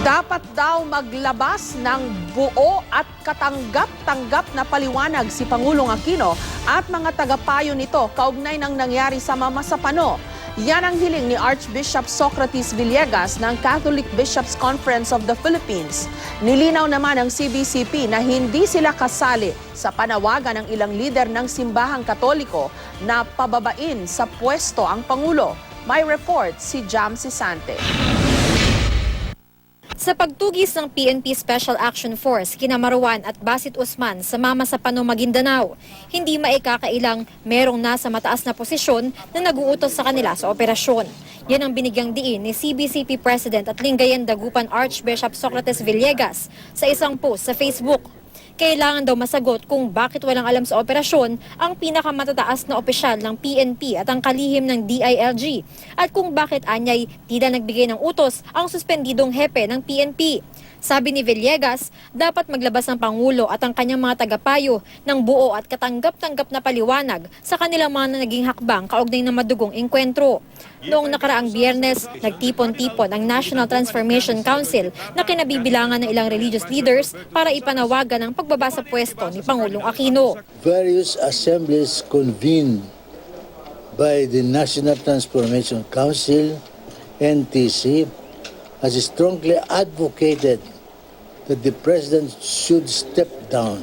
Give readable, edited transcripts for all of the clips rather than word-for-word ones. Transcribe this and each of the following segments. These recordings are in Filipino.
Dapat daw maglabas ng buo at katanggap-tanggap na paliwanag si Pangulong Aquino at mga tagapayo nito kaugnay ng nangyari sa Mama Sapano. Yan ang hiling ni Archbishop Socrates Villegas ng Catholic Bishops' Conference of the Philippines. Nilinaw naman ng CBCP na hindi sila kasali sa panawagan ng ilang lider ng simbahang Katoliko na pababain sa pwesto ang Pangulo. May report si Jam Sisante. Sa pagtugis ng PNP Special Action Force kina Marwan at Basit Usman sa Mama Sapano, Maguindanao, hindi maikakailang merong nasa mataas na posisyon na naguutos sa kanila sa operasyon. Yan ang binigyang diin ni CBCP President at Lingayen Dagupan Archbishop Socrates Villegas sa isang post sa Facebook. Kailangan daw masagot kung bakit walang alam sa operasyon ang pinakamatataas na opisyal ng PNP at ang kalihim ng DILG at kung bakit anyay tila nagbigay ng utos ang suspendidong hepe ng PNP. Sabi ni Villegas, dapat maglabas ang Pangulo at ang kanyang mga tagapayo ng buo at katanggap-tanggap na paliwanag sa kanilang mga naging hakbang kaugnay ng madugong engkwentro. Noong nakaraang Biyernes, nagtipon-tipon ang National Transformation Council na kinabibilangan ng ilang religious leaders para ipanawagan ang pagbaba sa pwesto ni Pangulong Aquino. Various assemblies convened by the National Transformation Council, NTC, has strongly advocated that the President should step down.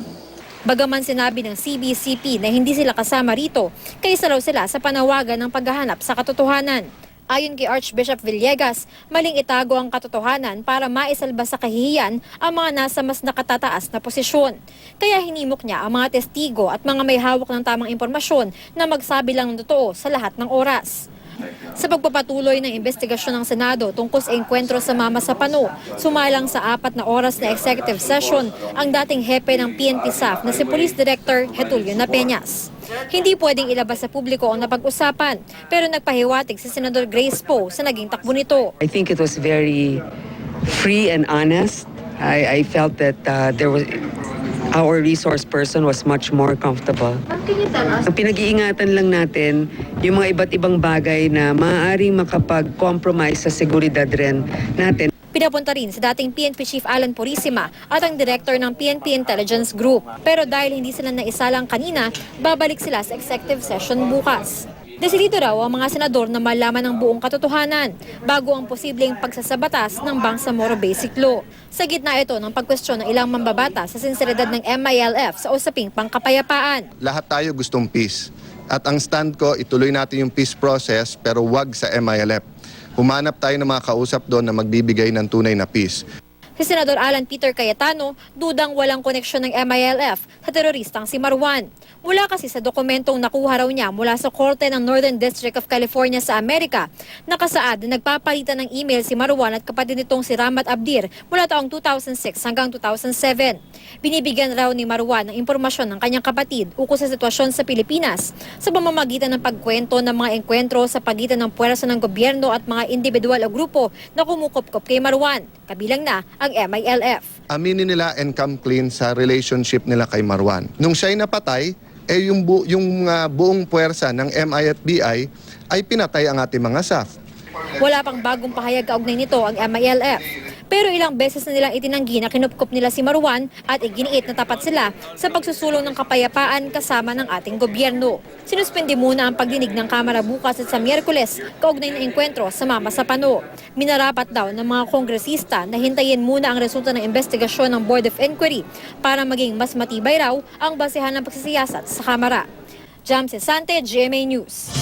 Bagaman sinabi ng CBCP na hindi sila kasama rito, kaysa raw sila sa panawagan ng paghahanap sa katotohanan. Ayon kay Archbishop Villegas, maling itago ang katotohanan para maisalba sa kahihiyan ang mga nasa mas nakatataas na posisyon. Kaya hinimok niya ang mga testigo at mga may hawak ng tamang impormasyon na magsabi lang ng totoo sa lahat ng oras. Sa pagpapatuloy ng investigasyon ng Senado tungkol sa engkwentro sa Mama Sapano, sumalang sa 4 na oras na executive session ang dating hepe ng PNP SAF na si Police Director Getulio Napeñas. Hindi pwedeng ilabas sa publiko ang napag-usapan, pero nagpahiwatig si Senador Grace Poe sa naging takbo nito. I think it was very free and honest. I felt that our resource person was much more comfortable. Ang pinag-iingatan lang natin, yung mga iba't ibang bagay na maaaring makapag-compromise sa seguridad rin natin. Pinapunta rin sa dating PNP Chief Alan Purisima at ang Director ng PNP Intelligence Group. Pero dahil hindi sila naisalang kanina, babalik sila sa executive session bukas. Desidido raw ang mga senador na malaman ang buong katotohanan bago ang posibleng pagsasabatas ng Bangsamoro Basic Law. Sa gitna ito ng pagkwestiyon ng ilang mambabata sa sinseridad ng MILF sa usaping pangkapayapaan. Lahat tayo gustong peace. At ang stand ko, ituloy natin yung peace process pero wag sa MILF. Humanap tayo ng mga kausap doon na magbibigay ng tunay na peace. Si Senador Alan Peter Cayetano, dudang walang koneksyon ng MILF sa teroristang si Marwan. Mula kasi sa dokumentong nakuha raw niya mula sa Korte ng Northern District of California sa Amerika, nakasaad na nagpapalitan ng email si Marwan at kapatid nitong si Ramat Abdir mula taong 2006 hanggang 2007. Binibigyan raw ni Marwan ng impormasyon ng kanyang kapatid ukol sa sitwasyon sa Pilipinas sa pamamagitan ng pagkwento ng mga engkwentro sa pagitan ng puwersa ng gobyerno at mga individual o grupo na kumukop-kop kay Marwan, kabilang na ang MILF. Aminin nila and come clean sa relationship nila kay Marwan. Nung siya'y napatay, yung buong puwersa ng MI at BI ay pinatay ang ating mga SAF. Wala pang bagong pahayag kaugnay nito ang MILF. Pero ilang beses na nilang itinanggi na kinupkop nila si Marwan at iginiit na tapat sila sa pagsusulong ng kapayapaan kasama ng ating gobyerno. Sinuspindi muna ang pagdinig ng Kamara bukas at sa Miyerkules kaugnay ng engkwentro sa Mama Sapano. Minarapat daw ng mga kongresista na hintayin muna ang resulta ng investigasyon ng Board of Inquiry para maging mas matibay raw ang basehan ng pagsisiyasat sa Kamara. Jam Sisante, GMA News.